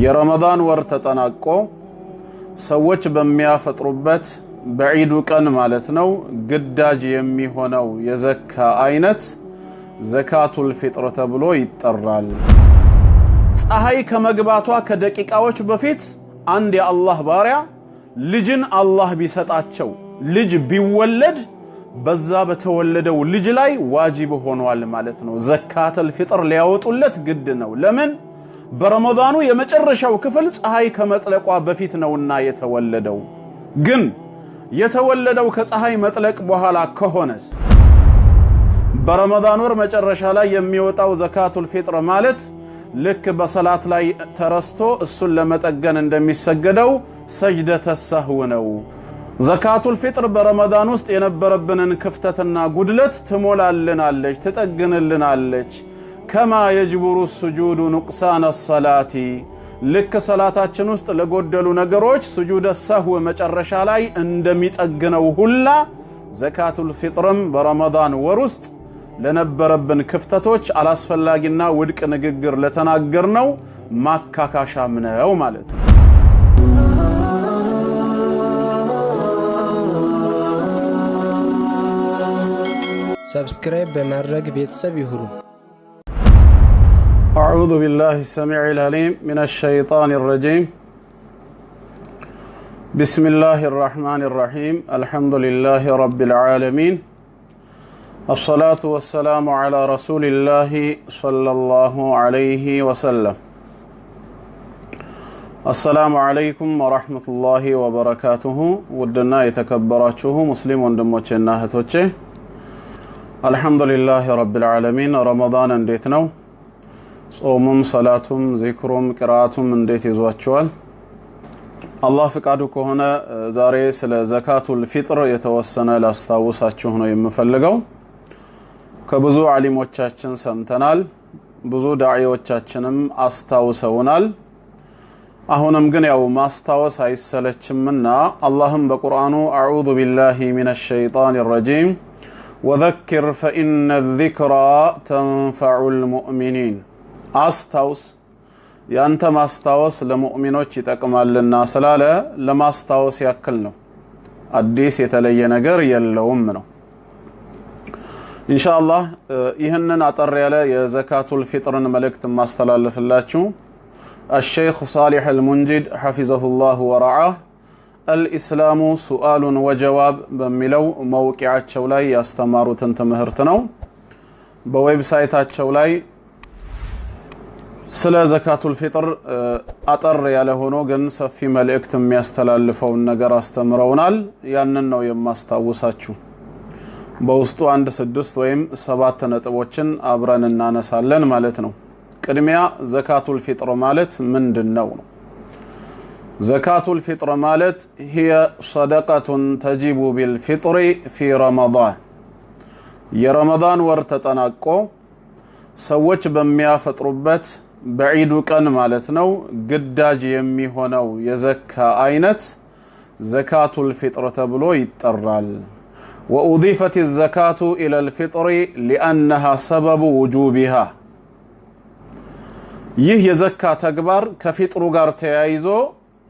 የረመዳን ወር ተጠናቆ ሰዎች በሚያፈጥሩበት በዒዱ ቀን ማለት ነው ግዳጅ የሚሆነው የዘካ አይነት ዘካቱል ፊጥር ተብሎ ይጠራል። ፀሐይ ከመግባቷ ከደቂቃዎች በፊት አንድ የአላህ ባሪያ ልጅን አላህ ቢሰጣቸው ልጅ ቢወለድ በዛ በተወለደው ልጅ ላይ ዋጅብ ሆኗል ማለት ነው። ዘካቱል ፊጥር ሊያወጡለት ግድ ነው። ለምን? በረመዳኑ የመጨረሻው ክፍል ፀሐይ ከመጥለቋ በፊት ነውና የተወለደው። ግን የተወለደው ከፀሐይ መጥለቅ በኋላ ከሆነስ በረመዳን ወር መጨረሻ ላይ የሚወጣው ዘካቱል ፊጥር ማለት ልክ በሰላት ላይ ተረስቶ እሱን ለመጠገን እንደሚሰገደው ሰጅደተ ሰህው ነው። ዘካቱል ፊጥር በረመዳን ውስጥ የነበረብንን ክፍተትና ጉድለት ትሞላልናለች፣ ትጠግንልናለች። ከማ የጅቡሩ ስጁዱ ኑቅሳነ ሰላቲ ልክ ሰላታችን ውስጥ ለጎደሉ ነገሮች ስጁደ ሰህው መጨረሻ ላይ እንደሚጠግነው ሁላ ዘካቱል ፊጥርም በረመዳን ወር ውስጥ ለነበረብን ክፍተቶች አላስፈላጊና ውድቅ ንግግር ለተናገርነው ማካካሻም ነው ማለት ነው። ሰብስክራይብ በማድረግ ቤተሰብ ይሁኑ። أعوذ بالله السميع العليم من الشيطان الرجيم بسم الله الرحمن الرحيم الحمد لله رب العالمين الصلاة والسلام على رسول الله صلى الله عليه وسلم السلام عليكم ورحمة الله وبركاته ودنا يتكبراته مسلم وندموچنا اهتوچه الحمد لله رب العالمين رمضان እንዴት ነው? ጾሙም ሰላቱም ዚክሩም ቅራአቱም እንዴት ይዟቸዋል? አላህ ፍቃዱ ከሆነ ዛሬ ስለ ዘካቱል ፊጥር የተወሰነ ላስታውሳችሁ ነው የምፈልገው። ከብዙ ዓሊሞቻችን ሰምተናል፣ ብዙ ዳዒዎቻችንም አስታውሰውናል። አሁንም ግን ያው ማስታወስ አይሰለችምና አላህም በቁርአኑ አዑዙ ቢላሂ ሚነሽ ሸይጣኒር ረጂም ወዘክር ፈኢነ ዚክራ ተንፈዑል ሙእሚኒን አስታውስ ያንተ ማስታወስ ለሙእሚኖች ይጠቅማልና ስላለ ለማስታወስ ያክል ነው። አዲስ የተለየ ነገር የለውም ነው። ኢንሻአላህ ይህንን አጠር ያለ የዘካቱል ፊጥርን መልእክት ማስተላለፍላችሁ الشيخ صالح المنجد حفظه الله ورعاه الإسلام سؤال وجواب በሚለው መውቂያቸው ላይ ያስተማሩትን ትምህርት ነው። በዌብሳይታቸው ላይ ስለ ዘካቱል ፊጥር አጠር ያለ ሆኖ ግን ሰፊ መልእክት የሚያስተላልፈውን ነገር አስተምረውናል። ያንን ነው የማስታውሳችሁ። በውስጡ 1-6 ወይም 7 ነጥቦችን አብረን እናነሳለን ማለት ነው። ቅድሚያ ዘካቱል ፊጥር ማለት ምንድነው ነው? ዘካቱል ፊጥር ማለት هي صدقة تجب بالفطر في رمضان የረመዳን ወር ተጠናቆ ሰዎች በሚያፈጥሩበት በዒዱ ቀን ማለት ነው ግዳጅ የሚሆነው የዘካ አይነት ዘካቱል ፊጥር ተብሎ ይጠራል። وأضيفت الزكاة إلى الفطر لأنها سبب وجوبها ይህ የዘካ ተግባር ከፊጥሩ ጋር ተያይዞ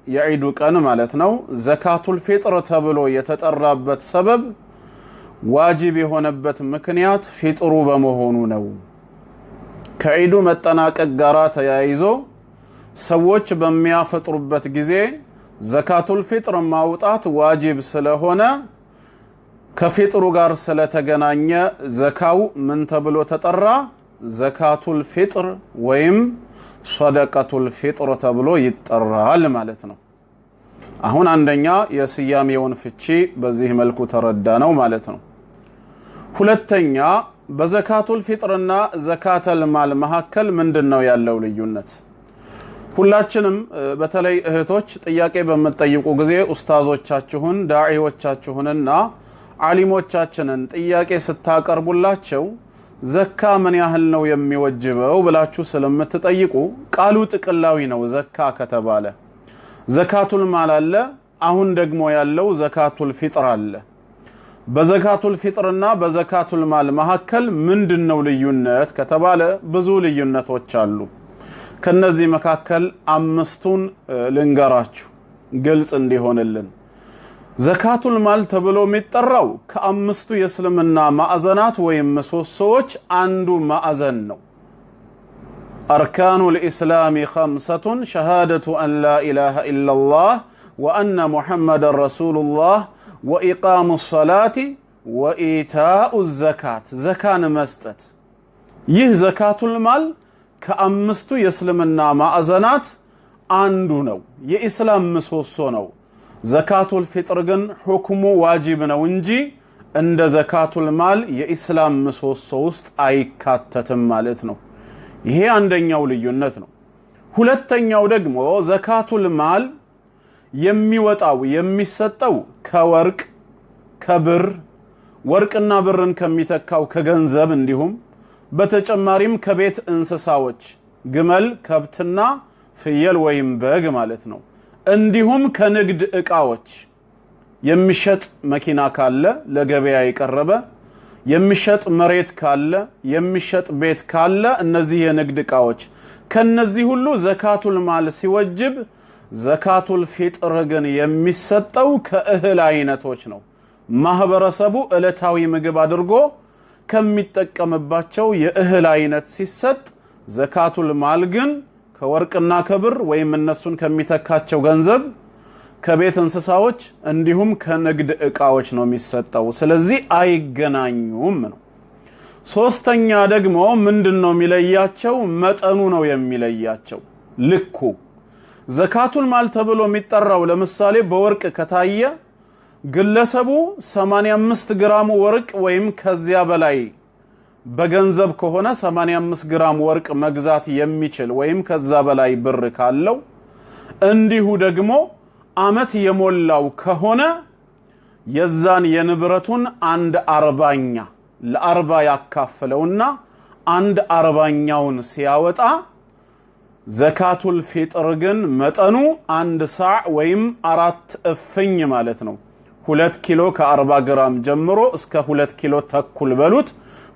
የዒዱ ቀን ማለት ነው ዘካቱል ፊጥር ተብሎ የተጠራበት ሰበብ ዋጅብ የሆነበት ምክንያት ፊጥሩ በመሆኑ ነው። ከዒዱ መጠናቀቅ ጋር ተያይዞ ሰዎች በሚያፈጥሩበት ጊዜ ዘካቱል ፊጥር ማውጣት ዋጅብ ስለሆነ ከፊጥሩ ጋር ስለተገናኘ ዘካው ምን ተብሎ ተጠራ? ዘካቱል ፊጥር ወይም ሰደቀቱል ፊጥር ተብሎ ይጠራል ማለት ነው። አሁን አንደኛ የስያሜውን ፍቺ በዚህ መልኩ ተረዳ ነው ማለት ነው። ሁለተኛ በዘካቱል ፊጥርና ዘካተል ማል መካከል ምንድነው ያለው ልዩነት? ሁላችንም በተለይ እህቶች ጥያቄ በመጠይቁ ጊዜ ኡስታዞቻችሁን ዳዒዎቻችሁንና ዓሊሞቻችንን ጥያቄ ስታቀርቡላቸው ዘካ ምን ያህል ነው የሚወጅበው ብላችሁ ስለምትጠይቁ ቃሉ ጥቅላዊ ነው። ዘካ ከተባለ ዘካቱል ማል አለ፣ አሁን ደግሞ ያለው ዘካቱል ፊጥር አለ። በዘካቱል ፊጥርና በዘካቱል ማል መካከል ምንድነው ልዩነት ከተባለ ብዙ ልዩነቶች አሉ። ከነዚህ መካከል አምስቱን ልንገራችሁ ግልጽ እንዲሆንልን። ዘካቱል ማል ተብሎ የሚጠራው ከአምስቱ የእስልምና ማዕዘናት ወይም ምሰሶዎች አንዱ ማዕዘን ነው። أركان الإسلام 5 شهادة أن لا إله إلا الله وأن محمد رسول الله وإقام الصلاة وإيتاء الزكاة زكاة مستت يه زكاة المال كأمستو يسلمنا معزنات عندنا يا إسلام مسوسونو زكاة الفطر جن حكم واجبنا ونجي عند زكاة المال يا إسلام مسوسوست أي كاتتم مالتنا ይሄ አንደኛው ልዩነት ነው። ሁለተኛው ደግሞ ዘካቱል ማል የሚወጣው የሚሰጠው ከወርቅ ከብር ወርቅና ብርን ከሚተካው ከገንዘብ እንዲሁም በተጨማሪም ከቤት እንስሳዎች ግመል ከብትና ፍየል ወይም በግ ማለት ነው። እንዲሁም ከንግድ ዕቃዎች የሚሸጥ መኪና ካለ ለገበያ የቀረበ የሚሸጥ መሬት ካለ የሚሸጥ ቤት ካለ እነዚህ የንግድ ዕቃዎች ከነዚህ ሁሉ ዘካቱል ማል ሲወጅብ ዘካቱል ፊጥር ግን የሚሰጠው ከእህል አይነቶች ነው። ማህበረሰቡ ዕለታዊ ምግብ አድርጎ ከሚጠቀምባቸው የእህል አይነት ሲሰጥ ዘካቱል ማል ግን ከወርቅና ከብር ወይም እነሱን ከሚተካቸው ገንዘብ ከቤት እንስሳዎች እንዲሁም ከንግድ ዕቃዎች ነው የሚሰጠው። ስለዚህ አይገናኙም ነው። ሶስተኛ ደግሞ ምንድነው የሚለያቸው? መጠኑ ነው የሚለያቸው። ልኩ ዘካቱል ማል ተብሎ የሚጠራው ለምሳሌ በወርቅ ከታየ ግለሰቡ 85 ግራም ወርቅ ወይም ከዚያ በላይ በገንዘብ ከሆነ 85 ግራም ወርቅ መግዛት የሚችል ወይም ከዛ በላይ ብር ካለው እንዲሁ ደግሞ አመት የሞላው ከሆነ የዛን የንብረቱን 1/40 ለ40 ያካፈለውና 1/40ኛውን ሲያወጣ ዘካቱል ፊጥር ግን መጠኑ 1 ሳዕ ወይም 4 እፍኝ ማለት ነው። 2 ኪሎ ከ40 ግራም ጀምሮ እስከ 2 ኪሎ ተኩል በሉት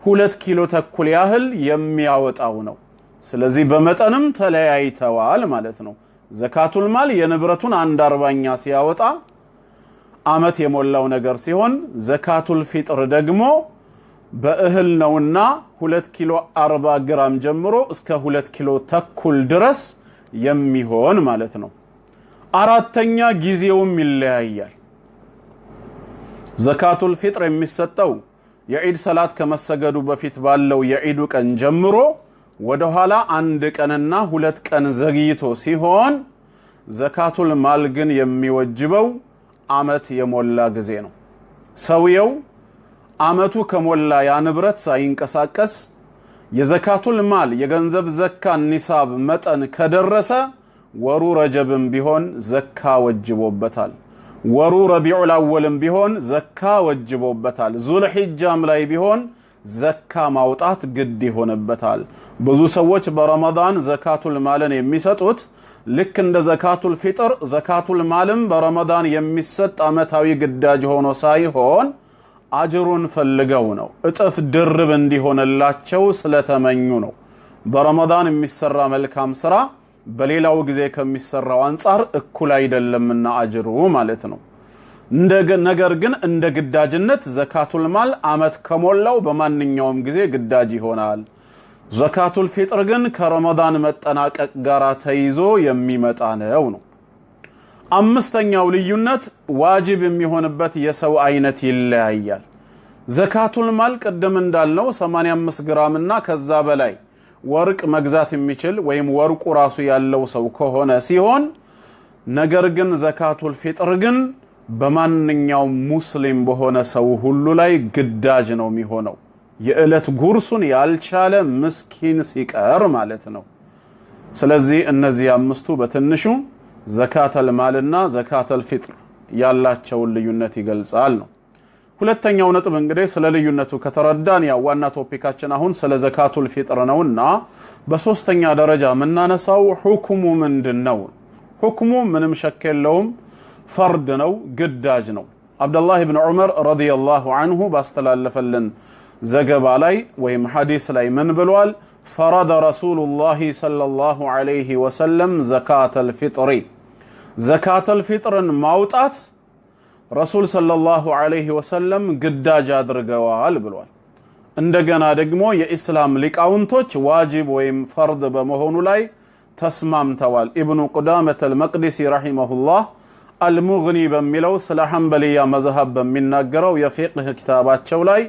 2 ኪሎ ተኩል ያህል የሚያወጣው ነው። ስለዚህ በመጠንም ተለያይተዋል ማለት ነው። ዘካቱል ማል የንብረቱን 1/40 ሲያወጣ አመት የሞላው ነገር ሲሆን ዘካቱል ፊጥር ደግሞ በእህል ነውና 2 ኪሎ 40 ግራም ጀምሮ እስከ 2 ኪሎ ተኩል ድረስ የሚሆን ማለት ነው። አራተኛ ጊዜውም ይለያያል። ዘካቱል ፊጥር የሚሰጠው የዒድ ሰላት ከመሰገዱ በፊት ባለው የዒዱ ቀን ጀምሮ ወደ ኋላ 1 ቀንና 2 ቀን ዘግይቶ ሲሆን ዘካቱል ማል ግን የሚወጅበው አመት የሞላ ጊዜ ነው። ሰውየው አመቱ ከሞላ ያ ንብረት ሳይንቀሳቀስ የዘካቱል ማል የገንዘብ ዘካ ኒሳብ መጠን ከደረሰ ወሩ ረጀብም ቢሆን ዘካ ወጅቦበታል። ወሩ ረቢዑል አወልም ቢሆን ዘካ ወጅቦበታል። ዙልሂጃም ላይ ቢሆን ዘካ ማውጣት ግድ ይሆንበታል። ብዙ ሰዎች በረመዳን ዘካቱል ማልን የሚሰጡት ልክ እንደ ዘካቱል ፊጥር ዘካቱል ማልም በረመዳን የሚሰጥ አመታዊ ግዳጅ ሆኖ ሳይሆን አጅሩን ፈልገው ነው። እጥፍ ድርብ እንዲሆንላቸው ስለተመኙ ነው። በረመዳን የሚሰራ መልካም ስራ በሌላው ጊዜ ከሚሰራው አንፃር እኩል አይደለምና አጅሩ ማለት ነው። ነገር ግን እንደ ግዳጅነት ዘካቱል ማል አመት ከሞላው በማንኛውም ጊዜ ግዳጅ ይሆናል። ዘካቱል ፊጥር ግን ከረመዳን መጠናቀቅ ጋር ተይዞ የሚመጣ ነው። አምስተኛው ልዩነት ዋጅብ የሚሆንበት የሰው አይነት ይለያያል። ዘካቱል ማል ቀደም እንዳልነው 85 ግራም እና ከዛ በላይ ወርቅ መግዛት የሚችል ወይም ወርቁ ራሱ ያለው ሰው ከሆነ ሲሆን ነገር ግን ዘካቱል ፊጥር ግን በማንኛውም ሙስሊም በሆነ ሰው ሁሉ ላይ ግዳጅ ነው የሚሆነው። የዕለት ጉርሱን ያልቻለ ምስኪን ሲቀር ማለት ነው። ስለዚህ እነዚህ አምስቱ በትንሹ ዘካተል ማልና ዘካተል ፊጥር ያላቸውን ልዩነት ይገልጻል ነው። ሁለተኛው ነጥብ እንግዲህ ስለ ልዩነቱ ከተረዳን ያው ዋና ቶፒካችን አሁን ስለ ዘካቱል ፊጥር ነውና በሶስተኛ ደረጃ የምናነሳው ሁክሙ ምንድነው? ሁክሙ ምንም ሸክ የለውም ፈርድ ነው፣ ግዳጅ ነው። አብዱላህ ኢብኑ ዑመር ረዲየላሁ ዐንሁ ባስተላለፈልን ዘገባ ላይ ወይም ሐዲስ ላይ ምን ብሏል? فرض رسول الله صلى الله عليه وسلم زكاة الفطر زكاة الفطر موطات رسول صلى الله عليه وسلم ግዳጅ አድርገዋል ብሏል። እንደገና ደግሞ የኢስላም ሊቃውንቶች ዋጅብ ወይም ፈርድ በመሆኑ ላይ ተስማምተዋል። ኢብኑ ቁዳመህ አልመቅዲሲ ረሂመሁላህ አልሙግኒ በሚለው ስለ ሐንበሊያ መዝሀብ በሚናገረው የፊቅህ ኪታባቸው ላይ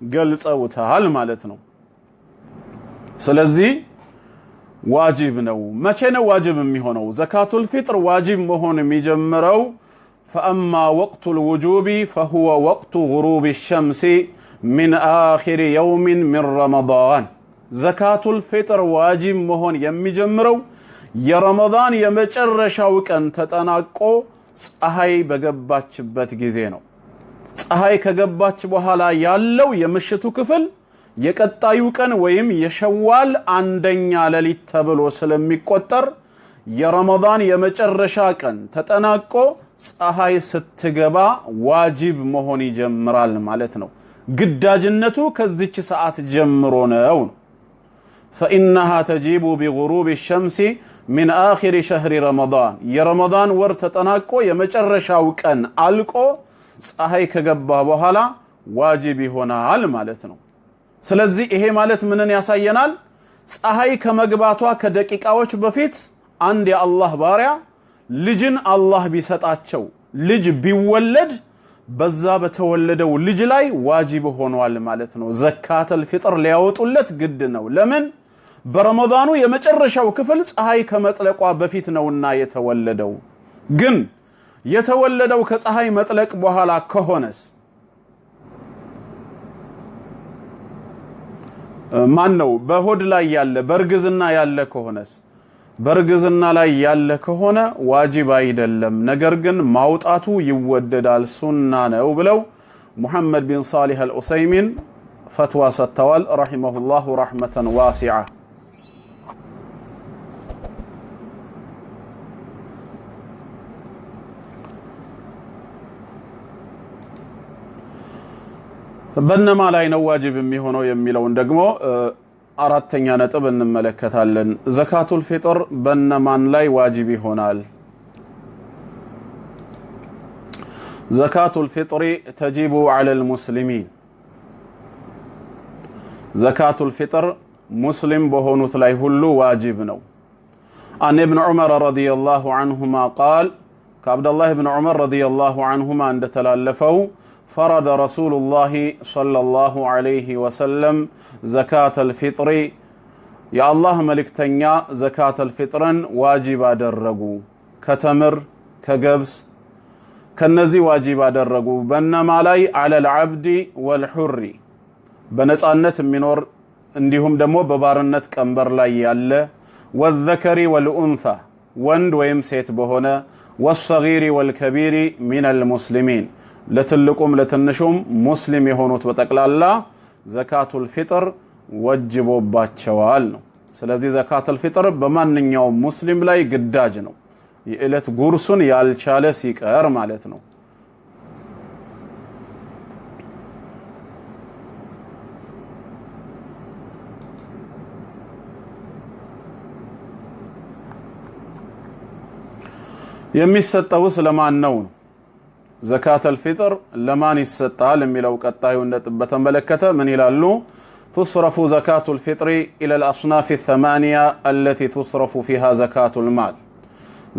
ገልጸውታል ማለት ነው። ስለዚህ ዋጅብ ነው። መቼ ነው ዋጅብ የሚሆነው? ዘካቱል ፊጥር ዋጅብ መሆን የሚጀምረው فأما وقت الوجوب فهو وقت غروب الشمس من آخر يوم من رمضان زكاة الفطر واجب مهون يمجمرو يا رمضان يمجرشاو كان تتناقو ፀሐይ በገባችበት ጊዜ ነው። ፀሐይ ከገባች በኋላ ያለው የምሽቱ ክፍል የቀጣዩ ቀን ወይም የሸዋል አንደኛ ሌሊት ተብሎ ስለሚቆጠር የረመዳን የመጨረሻ ቀን ተጠናቆ ፀሐይ ስትገባ ዋጅብ መሆን ይጀምራል ማለት ነው። ግዳጅነቱ ከዚች ሰዓት ጀምሮ ነው። فإنها تجيب بغروب الشمس من آخر شهر رمضان የረመዳን ወር ተጠናቆ የመጨረሻው ቀን አልቆ ፀሐይ ከገባ በኋላ ዋጅብ ይሆናል ማለት ነው። ስለዚህ ይሄ ማለት ምንን ያሳየናል? ፀሐይ ከመግባቷ ከደቂቃዎች በፊት አንድ የአላህ ባሪያ ልጅን አላህ ቢሰጣቸው ልጅ ቢወለድ በዛ በተወለደው ልጅ ላይ ዋጅብ ሆኗል ማለት ነው። ዘካተል ፊጥር ሊያወጡለት ግድ ነው። ለምን? በረመዳኑ የመጨረሻው ክፍል ፀሐይ ከመጥለቋ በፊት ነውና የተወለደው። ግን የተወለደው ከፀሐይ መጥለቅ በኋላ ከሆነስ ማን ነው? በሆድ ላይ ያለ በርግዝና ያለ ከሆነስ በርግዝና ላይ ያለ ከሆነ ዋጅብ አይደለም። ነገር ግን ማውጣቱ ይወደዳል፣ ሱና ነው ብለው ሙሐመድ ቢን ሷሊህ አልኡሰይሚን ፈትዋ ሰጥተዋል ረሂመሁላሁ ረህመተን ዋሲዓ። በነማ ላይ ነው ዋጅብ የሚሆነው የሚለውን ደግሞ አራተኛ ነጥብ እንመለከታለን። ዘካቱል ፊጥር በነማን ላይ ዋጅብ ይሆናል? ዘካቱል ፊጥሪ ተጂቡ ዐለል ሙስሊሚን ዘካቱል ፊጥር ሙስሊም በሆኑት ላይ ሁሉ ዋጅብ ነው። አን ኢብኑ ዑመር ረዲየላሁ ዐንሁማ ቃል ከአብደላህ ኢብኑ ዑመር ረዲየላሁ ዐንሁማ እንደተላለፈው فرض رسول الله صلى الله عليه وسلم زكاة الفطر يا الله ملكتنيا زكاة الفطر واجب أدرجو كتمر كجبس كنزي واجب أدرجو بينما لاي على العبد والحر بنسأنت منور عندهم دمو ببارنت كمبر لاي ياله والذكر والأنثى وند ويمسيت بهنا والصغير والكبير من المسلمين ለትልቁም ለትንሹም ሙስሊም የሆኑት በጠቅላላ ዘካቱል ፊጥር ወጅቦባቸዋል ነው። ስለዚህ ዘካቱል ፊጥር በማንኛውም ሙስሊም ላይ ግዳጅ ነው። የዕለት ጉርሱን ያልቻለ ሲቀር ማለት ነው። የሚሰጠው ስለማን ነው? ዘካተል ፊጥር ለማን ይሰጣል የሚለው ቀጣዩ ነጥብ በተመለከተ ምን ይላሉ? تصرف زكاة الفطر إلى الأصناف الثمانية التي تصرف فيها زكاة المال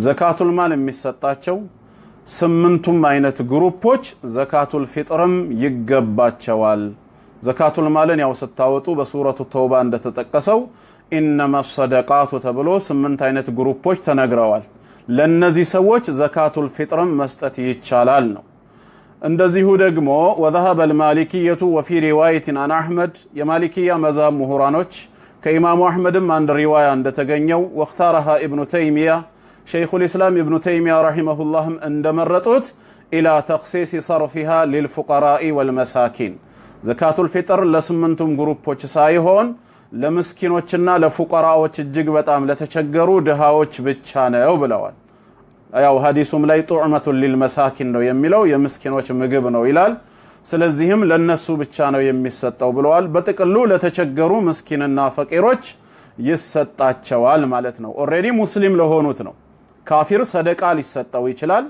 زكاة المال የሚሰጣቸው ስምንቱም አይነት ግሩፖች ዘካቱል ፊጥርም ይገባቸዋል። ዘካቱል ማልን ያው ስታወጡ በሱረቱ ተውባ እንደተጠቀሰው ኢነማ ሰደቃቱ ተብሎ ስምንት አይነት ግሩፖች ተነግረዋል። ለነዚህ ሰዎች ዘካቱል ፊጥርም መስጠት ይቻላል ነው። እንደዚሁ ደግሞ وذهب المالكية وفي رواية عن أحمد የማሊኪያ መዛብ ምሁራኖች ከኢማሙ አህመድም አንድ ሪዋያ እንደተገኘው واختارها ابن تيمية شيخ الإسلام ابن تيمية رحمه الله እንደመረጡት إلى تخصيص صرفها للفقراء والمساكين ዘካቱል ፊጥር ለስምንቱም ግሩፖች ሳይሆን ለምስኪኖችና ለፉቀራዎች እጅግ በጣም ለተቸገሩ ድሃዎች ብቻ ነው ብለዋል። ያው ሐዲሱም ላይ ጡዕመቱን ሊልመሳኪን ነው የሚለው የምስኪኖች ምግብ ነው ይላል። ስለዚህም ለነሱ ብቻ ነው የሚሰጠው ብለዋል። በጥቅሉ ለተቸገሩ ምስኪንና ፈቂሮች ይሰጣቸዋል ማለት ነው። ኦሬዲ ሙስሊም ለሆኑት ነው። ካፊር ሰደቃ ሊሰጠው ይችላል።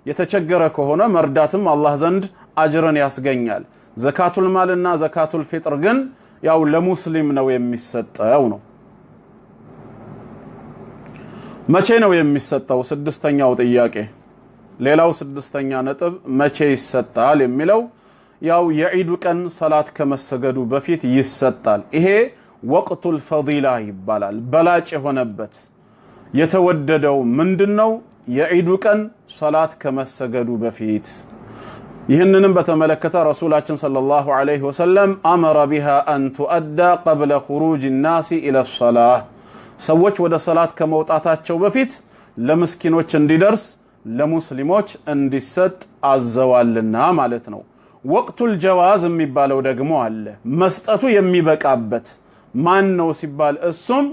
የተቸገረ ከሆነ መርዳትም አላህ ዘንድ አጅርን ያስገኛል። ዘካቱል ማልና ዘካቱል ፊጥር ግን ያው ለሙስሊም ነው የሚሰጠው ነው። መቼ ነው የሚሰጠው? ስድስተኛው ጥያቄ። ሌላው ስድስተኛ ነጥብ መቼ ይሰጣል የሚለው ያው የዒዱ ቀን ሰላት ከመሰገዱ በፊት ይሰጣል። ይሄ ወቅቱል ፈዲላ ይባላል። በላጭ የሆነበት የተወደደው ምንድነው? የዒዱ ቀን ሰላት ከመሰገዱ በፊት። ይህንንም በተመለከተ ረሱላችን ሰለላሁ ዐለይሂ ወሰለም አመረ ቢሃ አን ቱአዳ ቀብለ ኹሩጅ ናሲ ኢለ ሰላህ፣ ሰዎች ወደ ሰላት ከመውጣታቸው በፊት ለምስኪኖች እንዲደርስ ለሙስሊሞች እንዲሰጥ አዘዋልና ማለት ነው። ወቅቱል ጀዋዝ የሚባለው ደግሞ አለ። መስጠቱ የሚበቃበት ማን ነው ሲባል እሱም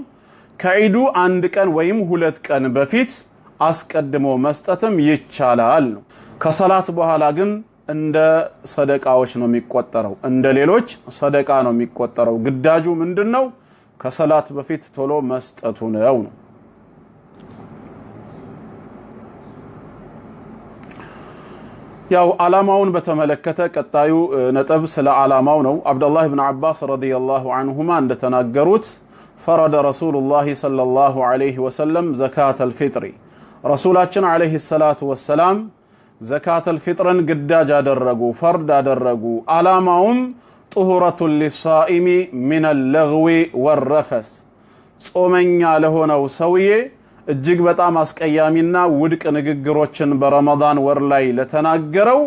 ከዒዱ አንድ ቀን ወይም ሁለት ቀን በፊት አስቀድሞ መስጠትም ይቻላል ነው። ከሰላት በኋላ ግን እንደ ሰደቃዎች ነው የሚቆጠረው፣ እንደ ሌሎች ሰደቃ ነው የሚቆጠረው። ግዳጁ ምንድነው? ከሰላት በፊት ቶሎ መስጠቱ ነው። ያው ዓላማውን በተመለከተ ቀጣዩ ነጥብ ስለ ዓላማው ነው። አብዱላህ ኢብኑ አባስ ረዲየላሁ ዐንሁማ እንደተናገሩት ፈረደ ረሱሉላህ ሰለላሁ ዐለይሂ ወሰለም ዘካተል ፊጥሪ፣ ረሱላችን ዐለይሂ ሰላቱ ወሰላም ዘካተል ፊጥርን ግዳጅ አደረጉ፣ ፈርድ አደረጉ። ዓላማውም ጡሁረቱን ሊሳኢሚ ሚነል ለግዊ ወረፈስ፣ ጾመኛ ለሆነው ሰውዬ እጅግ በጣም አስቀያሚና ውድቅ ንግግሮችን በረመዳን ወር ላይ ለተናገረው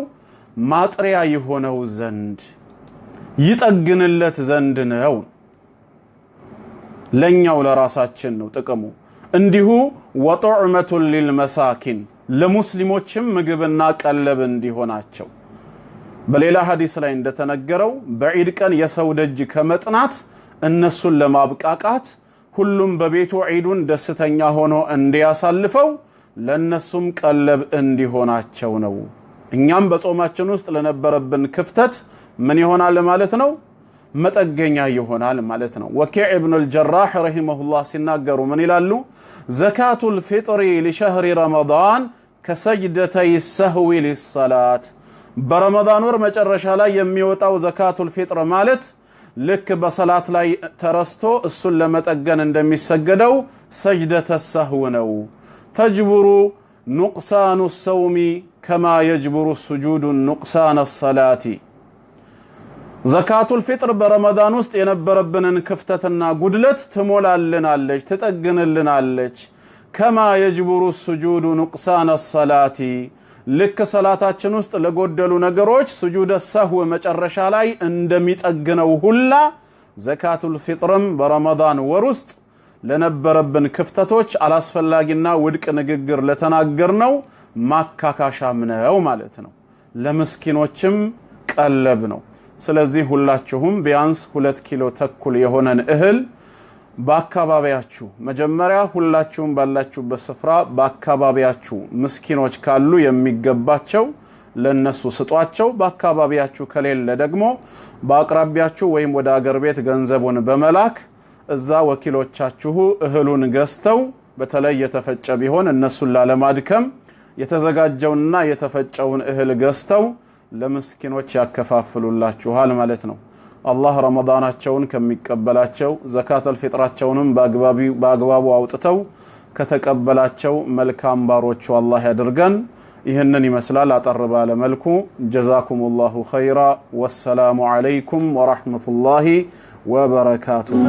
ማጥሪያ የሆነው ዘንድ ይጠግንለት ዘንድ ነው። ለኛው ለራሳችን ነው ጥቅሙ። እንዲሁ ወጡዕመቱን ሊልመሳኪን፣ ለሙስሊሞችም ምግብና ቀለብ እንዲሆናቸው። በሌላ ሐዲስ ላይ እንደተነገረው በዒድ ቀን የሰው ደጅ ከመጥናት እነሱን ለማብቃቃት ሁሉም በቤቱ ዒዱን ደስተኛ ሆኖ እንዲያሳልፈው ለነሱም ቀለብ እንዲሆናቸው ነው። እኛም በጾማችን ውስጥ ለነበረብን ክፍተት ምን ይሆናል ማለት ነው? መጠገኛ ይሆናል ማለት ነው። ወኪዕ ኢብኑል ጀራህ ረሂመሁላህ ሲናገሩ ምን ይላሉ? ዘካቱል ፊጥሪ ሊሸህሪ ረመዳን ከሰጅደተይ ሰህዊ ሊሰላት፣ በረመዳን ወር መጨረሻ ላይ የሚወጣው ዘካቱል ፊጥር ማለት ልክ በሰላት ላይ ተረስቶ እሱን ለመጠገን እንደሚሰገደው ሰጅደተ ሰህው ነው። ተጅቡሩ ኑቅሳኑ ሰውሚ ከማ የጅቡሩ ስጁዱ ኑቅሳነ ሰላቲ። ዘካቱል ፊጥር በረመዳን ውስጥ የነበረብንን ክፍተትና ጉድለት ትሞላልናለች፣ ትጠግንልናለች። ከማ የጅቡሩ ስጁዱ ኑቅሳነ ሰላቲ፣ ልክ ሰላታችን ውስጥ ለጎደሉ ነገሮች ስጁደ ሰህው መጨረሻ ላይ እንደሚጠግነው ሁላ ዘካቱል ፊጥርም በረመዳን ወር ውስጥ ለነበረብን ክፍተቶች አላስፈላጊና ውድቅ ንግግር ለተናገርነው ማካካሻም ነው ማለት ነው። ለምስኪኖችም ቀለብ ነው። ስለዚህ ሁላችሁም ቢያንስ 2 ኪሎ ተኩል የሆነን እህል በአካባቢያችሁ፣ መጀመሪያ ሁላችሁም ባላችሁበት ስፍራ በአካባቢያችሁ ምስኪኖች ካሉ የሚገባቸው ለነሱ ስጧቸው። በአካባቢያችሁ ከሌለ ደግሞ በአቅራቢያችሁ ወይም ወደ አገር ቤት ገንዘቡን በመላክ እዛ ወኪሎቻችሁ እህሉን ገዝተው፣ በተለይ የተፈጨ ቢሆን እነሱን ላለማድከም የተዘጋጀውንና የተፈጨውን እህል ገዝተው ለምስኪኖች ያከፋፍሉላችኋል ማለት ነው። አላህ ረመዳናቸውን ከሚቀበላቸው ዘካተል ፊጥራቸውንም በአግባቡ አውጥተው ከተቀበላቸው መልካም ባሮቹ አላህ ያድርገን። ይህንን ይመስላል አጠር ባለ መልኩ። ጀዛኩሙላሁ ኸይራ። ወሰላሙ ዐለይኩም ወራህመቱላሂ ወበረካቱሁ።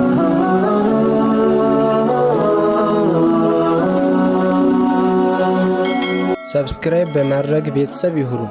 ሰብስክራይብ በማድረግ ቤተሰብ ይሁኑ።